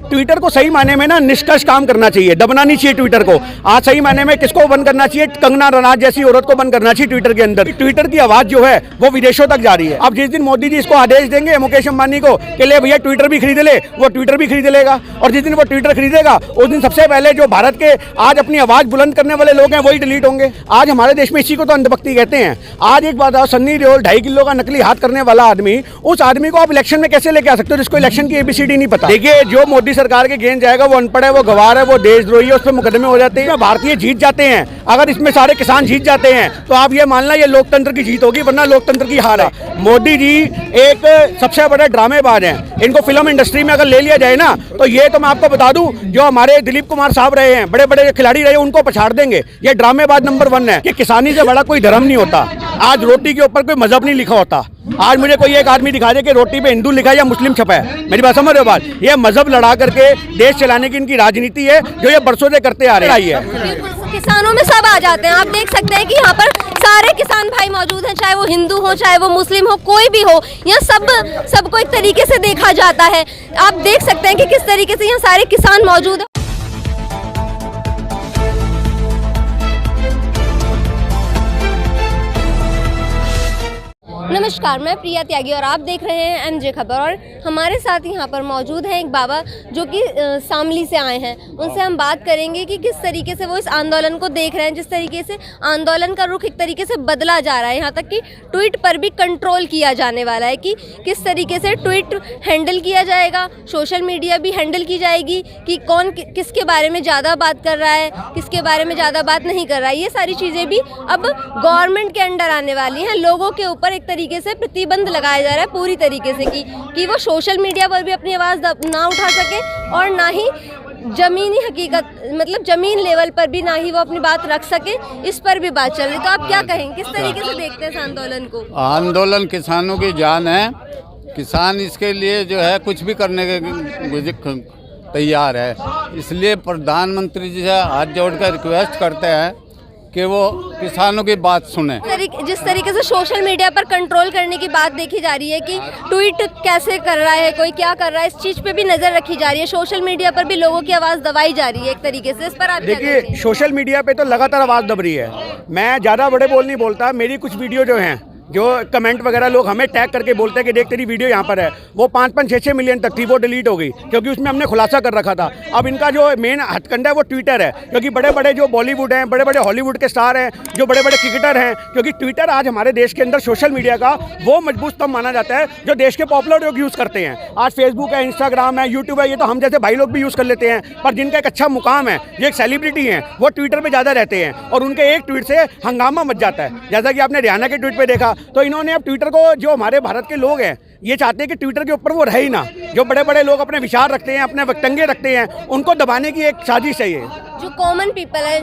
Twitter को सही मायने में ना निष्कर्ष काम करना चाहिए, दबना नहीं चाहिए ट्विटर को। आज सही मायने में किसको बंद करना चाहिए? कंगना रनौत जैसी औरत को बंद करना चाहिए ट्विटर के अंदर। ट्विटर की आवाज जो है वो विदेशों तक जा रही है। अब जिस दिन मोदी जी इसको आदेश देंगे मुकेश अंबानी को कि ले भैया ट्विटर भी खरीद ले, वो ट्विटर भी खरीद लेगा। और जिस दिन वो ट्विटर खरीदेगा उस दिन सबसे पहले जो भारत के आज अपनी आवाज बुलंद करने वाले लोग हैं वही डिलीट होंगे। आज हमारे देश में इसी को तो अंधभक्ति कहते हैं। आज एक बात आओ, सन्नी देओल 2.5 किलो का नकली हाथ करने वाला आदमी, उस आदमी को आप इलेक्शन में कैसे लेके आ सकते हो जिसको इलेक्शन की एबीसीडी नहीं पता? देखिए, जो मोदी सरकार के गेंद जाएगा वो अनपढ़ है, वो गवार है, वो देशद्रोही है, उस पर मुकदमे हो जाते हैं। भारतीय जीत जाते हैं, अगर इसमें सारे किसान जीत जाते हैं तो आप ये मानना ये लोकतंत्र की जीत होगी, वरना लोकतंत्र की हार है। मोदी जी एक सबसे बड़े ड्रामेबाज हैं। इनको फिल्म इंडस्ट्री में अगर ले लिया जाए ना तो ये तो मैं आपको बता दूं, जो हमारे दिलीप कुमार साहब रहे हैं, बड़े बड़े खिलाड़ी रहे, उनको पछाड़ देंगे। ये ड्रामेबाज नंबर 1 है कि किसानी से बड़ा कोई धर्म नहीं होता। आज रोटी के ऊपर कोई मजहब नहीं लिखा होता। आज मुझे कोई एक आदमी दिखा दे कि रोटी पे हिंदू लिखा है या मुस्लिम छपा है, मेरी बात समझ रहे हो बात? ये मजहब लड़ा करके देश चलाने की इनकी राजनीति है जो ये बरसों से करते आ रही है। किसानों में सब आ जाते हैं। आप देख सकते हैं कि यहाँ पर सारे किसान भाई मौजूद हैं, चाहे वो हिंदू हो, चाहे वो मुस्लिम हो, कोई भी हो। यहाँ सबको एक तरीके से देखा जाता है। आप देख सकते हैं कि किस तरीके से यहाँ सारे किसान मौजूद हैं। नमस्कार, मैं प्रिया त्यागी और आप देख रहे हैं एमजे खबर। और हमारे साथ यहाँ पर मौजूद हैं एक बाबा जो कि शामली से आए हैं। उनसे हम बात करेंगे कि किस तरीके से वो इस आंदोलन को देख रहे हैं, जिस तरीके से आंदोलन का रुख एक तरीके से बदला जा रहा है। यहाँ तक कि ट्वीट पर भी कंट्रोल किया जाने वाला है कि किस तरीके से ट्वीट हैंडल किया जाएगा, सोशल मीडिया भी हैंडल की जाएगी कि कौन किसके बारे में ज़्यादा बात कर रहा है, किसके बारे में ज़्यादा बात नहीं कर रहा है। ये सारी चीज़ें भी अब गवर्नमेंट के अंडर आने वाली हैं। लोगों के ऊपर एक तरीके से प्रतिबंध लगाया जा रहा है पूरी तरीके से कि वो सोशल मीडिया पर भी अपनी आवाज़ ना उठा सके और ना ही जमीनी हकीकत मतलब ज़मीन लेवल पर भी ना ही वो अपनी बात रख सके। इस पर भी बात चल रही। तो आप क्या कहेंगे, किस तरीके से देखते हैं इस आंदोलन को? आंदोलन किसानों की जान है। किसान इसके लिए जो है कुछ भी करने के तैयार है। इसलिए प्रधानमंत्री जी से हाथ जोड़कर रिक्वेस्ट करते हैं कि वो किसानों की बात सुने। जिस तरीके से सोशल मीडिया पर कंट्रोल करने की बात देखी जा रही है कि ट्वीट कैसे कर रहा है, कोई क्या कर रहा है, इस चीज़ पे भी नज़र रखी जा रही है। सोशल मीडिया पर भी लोगों की आवाज़ दबाई जा रही है एक तरीके से। इस पर आप देखिए, सोशल मीडिया पे तो लगातार आवाज़ दब रही है। मैं ज़्यादा बड़े बोल नहीं बोलता। मेरी कुछ वीडियो जो हैं, जो कमेंट वगैरह लोग हमें टैग करके बोलते हैं कि देख तेरी वीडियो यहाँ पर है, वो 5-5, 6-6 मिलियन तक थी, वो डिलीट हो गई क्योंकि उसमें हमने खुलासा कर रखा था। अब इनका जो मेन हथकंडा है वो ट्विटर है, क्योंकि बड़े बड़े जो बॉलीवुड हैं, बड़े बड़े हॉलीवुड के स्टार हैं, जो बड़े बड़े क्रिकेटर हैं, क्योंकि ट्विटर आज हमारे देश के अंदर सोशल मीडिया का वो मजबूत स्तंभ माना जाता है जो देश के पॉपुलर लोग यूज़ करते हैं। आज फेसबुक है, इंस्टाग्राम है, यूट्यूब है, ये तो हम जैसे भाई लोग भी यूज़ कर लेते हैं, पर जिनका एक अच्छा मुकाम है, जो एक सेलिब्रिटी हैं, वो ट्विटर पर ज़्यादा रहते हैं और उनके एक ट्वीट से हंगामा मच जाता है। जैसा कि आपने रियाना के ट्वीट पर देखा, तो इन्होंने अब ट्विटर को, जो हमारे भारत के लोग हैं, ये चाहते हैं कि ट्विटर के ऊपर वो रहे ही ना। जो बड़े बड़े लोग अपने विचार रखते हैं, अपने वक्तव्य रखते हैं, उनको दबाने की एक साजिश है ये। जो कॉमन पीपल है,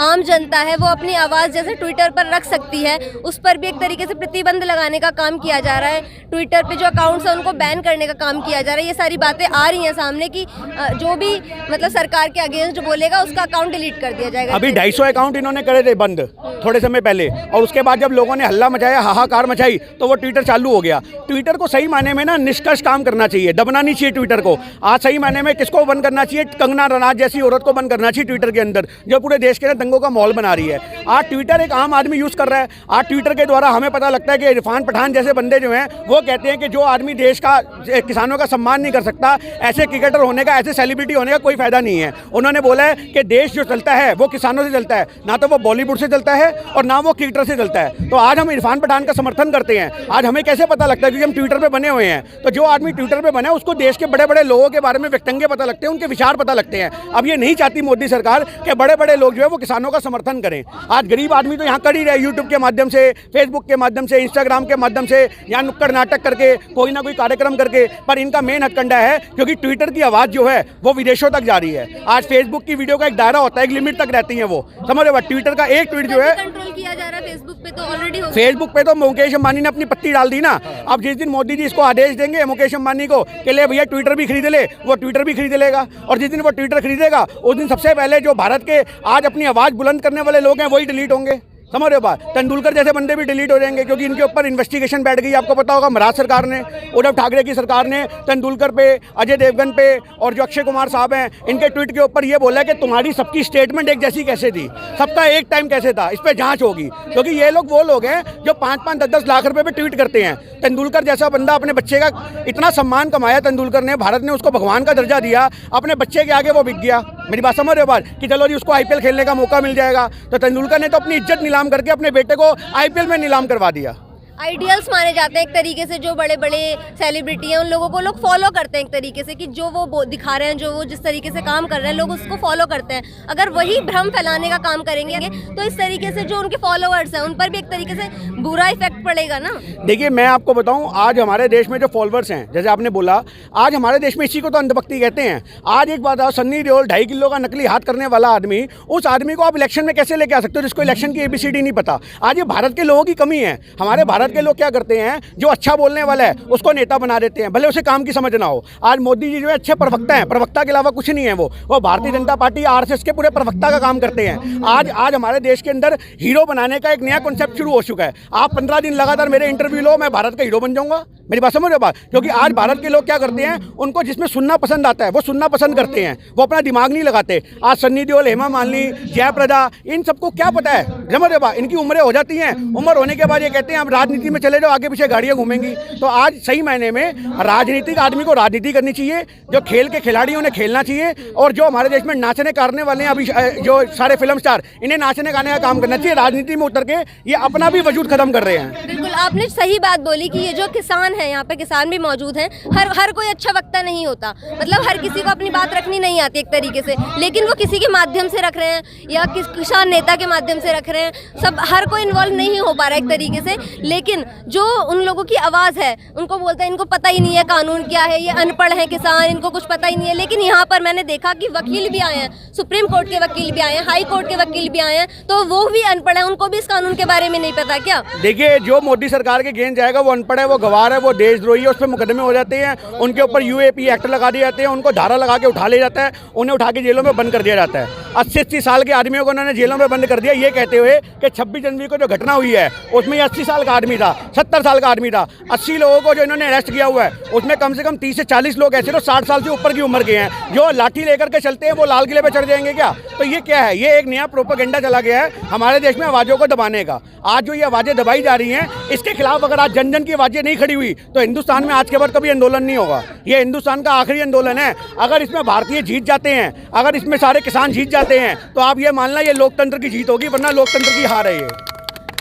आम जनता है, वो अपनी आवाज़ जैसे ट्विटर पर रख सकती है, उस पर भी एक तरीके से प्रतिबंध लगाने का काम किया जा रहा है। ट्विटर पे जो अकाउंट्स हैं उनको बैन करने का काम किया जा रहा है। ये सारी बातें आ रही हैं सामने कि जो भी मतलब सरकार के अगेंस्ट जो बोलेगा उसका अकाउंट डिलीट कर दिया जाएगा। अभी 250 अकाउंट इन्होंने करे थे बंद थोड़े समय पहले, और उसके बाद जब लोगों ने हल्ला मचाया, हाहाकार मचाई, तो वो ट्विटर चालू हो गया। ट्विटर को सही मायने में ना निष्कर्ष काम करना चाहिए, दबना नहीं चाहिए ट्विटर को। आज सही मायने में किसको बंद करना चाहिए? कंगना रनौत जैसी औरत को बंद करना चाहिए ट्विटर के अंदर, जो पूरे देश के अंदर दंगों का माहौल बना रही है। आज ट्विटर एक आम आदमी यूज़ कर रहा है। आज ट्विटर के द्वारा हमें पता लगता है कि इरफान पठान जैसे बंदे जो हैं वो कहते हैं कि जो आदमी देश का किसानों का सम्मान नहीं कर सकता, ऐसे क्रिकेटर होने का, ऐसे सेलिब्रिटी होने का कोई फायदा नहीं है। उन्होंने बोला है कि देश जो चलता है वो किसानों से चलता है, ना तो वो बॉलीवुड से चलता है और ना वो क्रिकेटर से चलता है। तो आज हम इरफान पठान का समर्थन करते हैं। आज हमें कैसे पता लगता है? क्योंकि हम ट्विटर पर बने हुए हैं। तो जो आदमी ट्विटर पर बना है उसको देश के बड़े बड़े लोगों के बारे में वक्तव्य पता लगते हैं, उनके विचार पता लगते हैं। अब ये नहीं चाहती मोदी सरकार कि बड़े बड़े लोग जो है वो किसानों का समर्थन करें। आज गरीब आदमी तो यहाँ कर ही रहे, यूट्यूब के माध्यम से, फेसबुक के माध्यम से, इंस्टाग्राम के माध्यम से, यहाँ नुक्कड़ नाटक करके, कोई ना कोई कार्यक्रम करके, पर इनका मेन हथकंडा है क्योंकि ट्विटर की आवाज़ जो है वो विदेशों तक जा रही है। आज फेसबुक की वीडियो का एक दायरा होता है, एक लिमिट तक रहती है, वो समझ रहे हो? ट्विटर का एक ट्वीट जो है कंट्रोल किया जा रहा है। फेसबुक पे तो ऑलरेडी हो गया। फेसबुक पे तो मुकेश अंबानी ने अपनी पत्ती डाल दी ना। अब जिस दिन मोदी जी इसको आदेश देंगे मुकेश अंबानी को कि ले भैया ट्विटर भी खरीद ले, वो ट्विटर भी खरीद लेगा। और जिस दिन वो ट्विटर खरीदेगा उस दिन सबसे पहले जो भारत के आज अपनी आवाज़ बुलंद करने वाले लोग हैं वही डिलीट होंगे। समझ रहे हो बात। तेंदुलकर जैसे बंदे भी डिलीट हो जाएंगे क्योंकि इनके ऊपर इन्वेस्टिगेशन बैठ गई। आपको पता होगा महाराष्ट्र सरकार ने, उद्धव ठाकरे की सरकार ने तेंदुलकर पे, अजय देवगन पे और जो अक्षय कुमार साहब हैं इनके ट्वीट के ऊपर ये बोला कि तुम्हारी सबकी स्टेटमेंट एक जैसी कैसे थी, सबका एक टाइम कैसे था, इस पर जांच होगी। क्योंकि ये लोग वो लोग हैं जो 5-5, 10-10 लाख रुपए पे ट्वीट करते हैं। तेंदुलकर जैसा बंदा अपने बच्चे का इतना सम्मान कमाया तेंदुलकर ने, भारत ने उसको भगवान का दर्जा दिया, अपने बच्चे के आगे वो बिक गया। मेरी बात समझ रहे हो बात, कि चलो जी उसको आईपीएल खेलने का मौका मिल जाएगा। तो तेंदुलकर ने तो अपनी इज्जत नीलाम करके अपने बेटे को आईपीएल में नीलाम करवा दिया। आइडियल्स माने जाते हैं एक तरीके से, जो बड़े बड़े सेलिब्रिटी हैं उन लोगों को लोग फॉलो करते हैं एक तरीके से, कि जो वो दिखा रहे हैं, जो वो जिस तरीके से काम कर रहे हैं लोग उसको फॉलो करते हैं। अगर वही भ्रम फैलाने का काम करेंगे तो इस तरीके से जो उनके फॉलोअर्स हैं उन पर भी एक तरीके से बुरा इफेक्ट पड़ेगा ना। देखिए मैं आपको बताऊं, आज हमारे देश में जो फॉलोअर्स हैं, जैसे आपने बोला, आज हमारे देश में इसी को तो अंधभक्ति कहते हैं। आज एक बात, सन्नी देओल 2.5 किलो का नकली हाथ करने वाला आदमी, उस आदमी को आप इलेक्शन में कैसे लेके आ सकते हो जिसको इलेक्शन की ABCD नहीं पता। आज ये भारत के लोगों की कमी है। हमारे भारत के लोग क्या करते हैं, जो अच्छा बोलने वाला है उसको नेता बना देते हैं, भले उसे काम की समझ ना हो। आज मोदी जी जो है अच्छे प्रवक्ता हैं, प्रवक्ता के अलावा कुछ नहीं है। वो भारतीय जनता पार्टी RSS के पूरे प्रवक्ता का काम करते हैं। आज हमारे देश के अंदर हीरो बनाने का एक नया कॉन्सेप्ट शुरू हो चुका है। आप 15 दिन लगातार मेरे इंटरव्यू लो, मैं भारत का हीरो बन जाऊंगा। मेरी बात समझ रहे हो बात, क्योंकि आज भारत के लोग क्या करते हैं, उनको जिसमें सुनना पसंद आता है वो सुनना पसंद करते हैं, वो अपना दिमाग नहीं लगाते। आज सन्नी देओल, हेमा मालिनी, जयप्रदा, इन सबको क्या पता है, समझ रहे हो बात, इनकी उम्रें हो जाती हैं, उम्र होने के बाद ये कहते हैं आप राजनीति में चले जाओ, आगे पीछे गाड़ियां घूमेंगी। तो आज सही मायने में राजनीतिक आदमी को राजनीति करनी चाहिए, जो खेल के खिलाड़ी उन्हें खेलना चाहिए, और जो हमारे देश में नाचने गाने वाले हैं अभी जो सारे फिल्म स्टार, इन्हें नाचने गाने का काम करना चाहिए। राजनीति में उतर के ये अपना भी वजूद खत्म कर रहे हैं। बिल्कुल आपने सही बात बोली कि ये जो किसान है, यहाँ पे किसान भी मौजूद हैं। हर कोई अच्छा वक्ता नहीं होता, मतलब हर किसी को अपनी बात रखनी नहीं आती एक तरीके से, लेकिन वो किसी के माध्यम से रख रहे हैं या किसान नेता के माध्यम से रख रहे हैं। सब हर कोई इन्वॉल्व नहीं हो पा रहा है एक तरीके से, लेकिन जो उन लोगों की आवाज़ है उनको बोलते हैं इनको पता ही नहीं है कानून क्या है, ये अनपढ़ है किसान, इनको कुछ पता ही नहीं है। लेकिन यहाँ पर मैंने देखा कि वकील भी आए हैं, सुप्रीम कोर्ट के वकील भी आए हैं, हाई कोर्ट के वकील भी आए हैं, तो वो भी अनपढ़ है, उनको भी इस कानून के बारे में नहीं पता क्या? देखिए जो मोदी सरकार के गेंद जाएगा वो अनपढ़ है, वो गवार है, वो देशद्रोही है, उस पर मुकदमे हो जाते हैं, उनके ऊपर UAP एक्ट लगा दिए जाते हैं, उनको धारा लगा के उठा ले जाता है, उन्हें उठा के जेलों में बंद कर दिया जाता है। 80-80 साल के आदमियों को उन्होंने जेलों में बंद कर दिया, ये कहते हुए कि 26 जनवरी को जो घटना हुई है उसमें 80 साल का आदमी था, 70 साल का आदमी था। 80 लोगों को जो इन्होंने अरेस्ट किया हुआ है उसमें कम से कम 30 से 40 लोग ऐसे तो 60 साल से ऊपर की उम्र के हैं, जो लाठी लेकर के चलते हैं वो लाल किले पे चढ़ जाएंगे क्या? तो ये क्या है, ये एक नया प्रोपेगेंडा चला गया है हमारे देश में आवाज़ों को दबाने का। आज जो ये आवाज़ें दबाई जा रही हैं, इसके खिलाफ अगर आज जन जन की आवाज़ें नहीं खड़ी हुई तो हिंदुस्तान में आज के बाद कभी आंदोलन नहीं होगा। ये हिंदुस्तान का आखिरी आंदोलन है। अगर इसमें भारतीय जीत जाते हैं, अगर इसमें सारे किसान जीत जाते हैं, तो आप ये मानना ये लोकतंत्र की जीत होगी, वरना लोकतंत्र की हार है ये।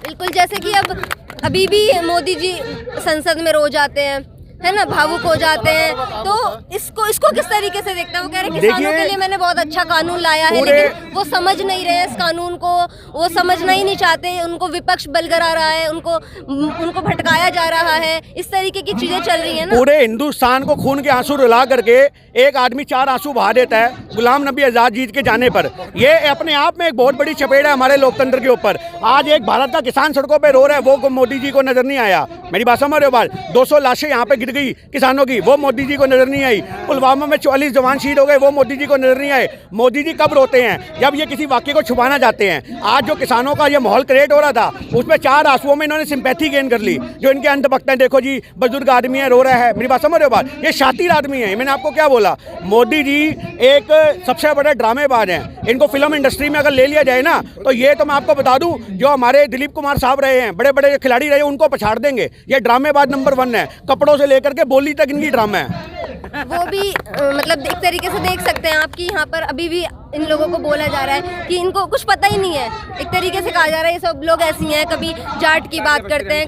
बिल्कुल, जैसे कि अभी भी मोदी जी संसद में रोज आते हैं, है ना, भावुक हो जाते हैं, तो इसको किस तरीके से देखते हैं? वो कह रहे हैं किसानों के लिए मैंने बहुत अच्छा कानून लाया है, लेकिन वो समझ नहीं रहे इस कानून को, वो समझना ही नहीं चाहते, उनको विपक्ष बलगरा रहा है, उनको भटकाया जा रहा है, इस तरीके की चीजें चल रही है ना। पूरे हिंदुस्तान को खून के आंसू रुला करके एक आदमी 4 आंसू बहा देता है गुलाम नबी आज़ाद जीत के जाने पर। ये अपने आप में एक बहुत बड़ी चपेट है हमारे लोकतंत्र के ऊपर। आज एक भारत का किसान सड़कों पर रो रहा है, वो मोदी जी को नजर नहीं आया। मेरी बात समझ रहे हो बात, 200 लाशें यहाँ पे गिर गई किसानों की, वो मोदी जी को नजर नहीं आई। पुलवामा में 44 जवान शहीद हो गए, वो मोदी जी को नजर नहीं आए। मोदी जी कब रोते हैं? जब ये किसी वाक्य को छुपाना चाहते हैं। आज जो किसानों का ये माहौल क्रिएट हो रहा था, उसमें 4 आंसुओं में इन्होंने सिंपैथी गेन कर ली। जो इनके अंधभक्त हैं, देखो जी बुजुर्ग आदमी है, रो रहा है। मेरी बात समझ रहे हो बात, ये शातिर आदमी है। मैंने आपको क्या बोला, मोदी जी एक सबसे बड़े ड्रामेबाज हैं। इनको फिल्म इंडस्ट्री में अगर ले लिया जाए ना, तो ये तो मैं आपको बता दूं, जो हमारे दिलीप कुमार साहब रहे हैं, बड़े बड़े खिलाड़ी रहे, उनको पछाड़ देंगे। ये ड्रामेबाज नंबर 1 है, कपड़ों से लेकर के बोली तक इनकी ड्रामा है। वो भी मतलब एक तरीके से देख सकते हैं आप कि यहाँ पर अभी भी इन लोगों को बोला जा रहा है कि इनको कुछ पता ही नहीं है। एक तरीके से कहा जा रहा है ये सब लोग ऐसी हैं, कभी जाट की बात करते हैं,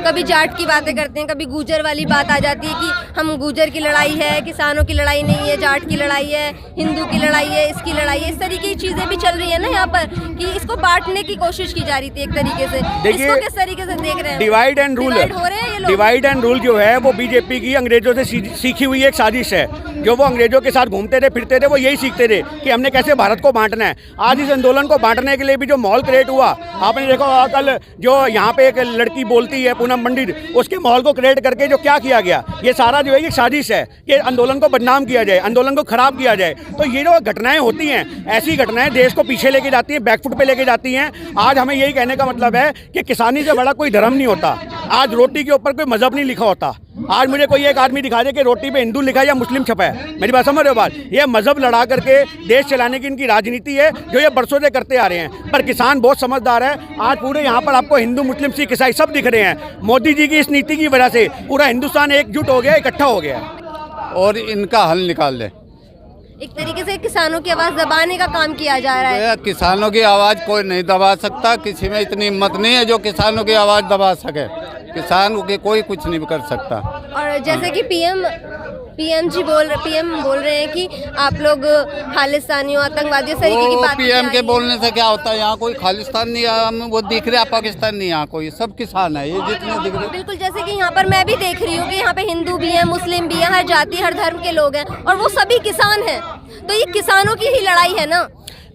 कभी जाट की बातें करते हैं, कभी गुजर वाली बात आ जाती है कि हम गुजर की लड़ाई है, किसानों की लड़ाई नहीं है, जाट की लड़ाई है, हिंदू की लड़ाई है, इसकी लड़ाई है। इस तरीके की चीज़ें भी चल रही है ना यहाँ पर, कि इसको बांटने की कोशिश की जा रही थी एक तरीके से। इसको किस तरीके से देख रहे हैं? डिवाइड एंड रूल हो रहे हैं ये लोग। डिवाइड एंड रूल जो है वो बीजेपी की अंग्रेजों से सीखी हुई एक साजिश है। जो वो अंग्रेजों के साथ घूमते थे फिरते थे, वो यही सीखते थे कि हमने हमने कैसे भारत को बांटना है। आज इस आंदोलन को बांटने के लिए भी जो माहौल क्रिएट हुआ, आपने देखो कल जो यहाँ पे एक लड़की बोलती है पूनम पंडित, उसके माहौल को क्रिएट करके जो क्या किया गया, ये सारा जो है ये साजिश है कि आंदोलन को बदनाम किया जाए, आंदोलन को खराब किया जाए। तो ये जो घटनाएं होती हैं, ऐसी घटनाएं देश को पीछे लेके जाती हैं, बैकफुट पे लेके जाती हैं। आज हमें यही कहने का मतलब है कि किसानी से बड़ा कोई धर्म नहीं होता। आज रोटी के ऊपर कोई मजहब नहीं लिखा होता। आज मुझे कोई एक आदमी दिखा दे कि रोटी पे हिंदू लिखा है या मुस्लिम छपा है, मेरी बात समझ रहे हो बात? ये मजहब लड़ा करके देश चलाने की इनकी राजनीति है जो ये बरसों से करते आ रहे हैं। पर किसान बहुत समझदार है। आज पूरे यहाँ पर आपको हिंदू मुस्लिम सिख ईसाई सब दिख रहे हैं। मोदी जी की इस नीति की वजह से पूरा हिंदुस्तान एकजुट हो गया, इकट्ठा हो गया और इनका हल निकाल ले। एक तरीके से किसानों की आवाज़ दबाने का काम किया जा रहा है। किसानों की आवाज़ कोई नहीं दबा सकता, किसी में इतनी हिम्मत नहीं है जो किसानों की आवाज़ दबा सके। किसान के कोई कुछ नहीं कर सकता। और जैसे कि पीएम बोल रहे हैं कि आप लोग खालिस्तानियों, आतंकवादियों, इस तरीके की बात पीएम के बोलने से क्या होता है? यहाँ कोई खालिस्तान नहीं है, वो दिख रहा है पाकिस्तान नहीं, यहाँ कोई सब किसान है ये जितने दिख रहे। बिल्कुल, जैसे कि यहाँ पर मैं भी देख रही हूँ कि यहाँ पे हिंदू भी हैं, मुस्लिम भी हैं, हर जाति हर धर्म के लोग हैं और वो सभी किसान हैं। तो ये किसानों की ही लड़ाई है ना।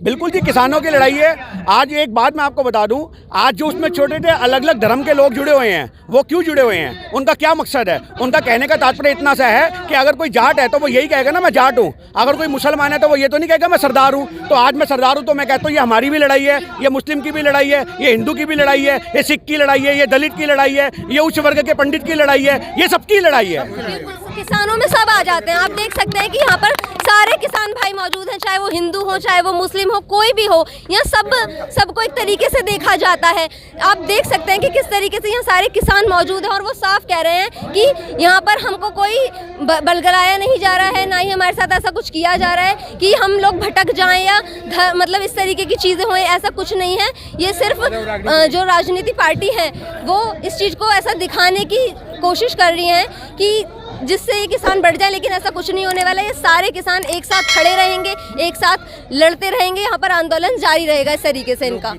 बिल्कुल जी, किसानों की लड़ाई है। आज एक बात मैं आपको बता दूं, आज जो उसमें छोटे छोटे अलग अलग धर्म के लोग जुड़े हुए हैं, वो क्यों जुड़े हुए हैं? उनका क्या मकसद है? उनका कहने का तात्पर्य इतना सा है कि अगर कोई जाट है तो वो यही कहेगा ना मैं जाट हूँ, अगर कोई मुसलमान है तो वो ये तो नहीं कहेगा मैं सरदार हूँ। तो आज मैं सरदार हूँ तो मैं कहता हूँ ये हमारी भी लड़ाई है, ये मुस्लिम की भी लड़ाई है, ये हिंदू की भी लड़ाई है, ये सिख की लड़ाई है, ये दलित की लड़ाई है, ये उच्च वर्ग के पंडित की लड़ाई है, ये सबकी लड़ाई है। किसानों में सब आ जाते हैं। आप देख सकते हैं कि यहाँ पर सारे किसान भाई मौजूद हैं, चाहे वो हिंदू हो, चाहे वो मुस्लिम हो, कोई भी हो। यहाँ सबको एक तरीके से देखा जाता है। आप देख सकते हैं कि किस तरीके से यहाँ सारे किसान मौजूद हैं और वो साफ कह रहे हैं कि यहाँ पर हमको कोई बलगलाया नहीं जा रहा है, ना ही हमारे साथ ऐसा कुछ किया जा रहा है कि हम लोग भटक जाएं या मतलब इस तरीके की चीज़ें हों, ऐसा कुछ नहीं है। ये सिर्फ जो राजनीति पार्टी है वो इस चीज़ को ऐसा दिखाने की कोशिश कर रही हैं कि जिससे ये किसान बढ़ जाए, लेकिन ऐसा कुछ नहीं होने वाला। ये सारे किसान एक साथ खड़े रहेंगे, एक साथ लड़ते रहेंगे, यहाँ पर आंदोलन जारी रहेगा इस तरीके से इनका।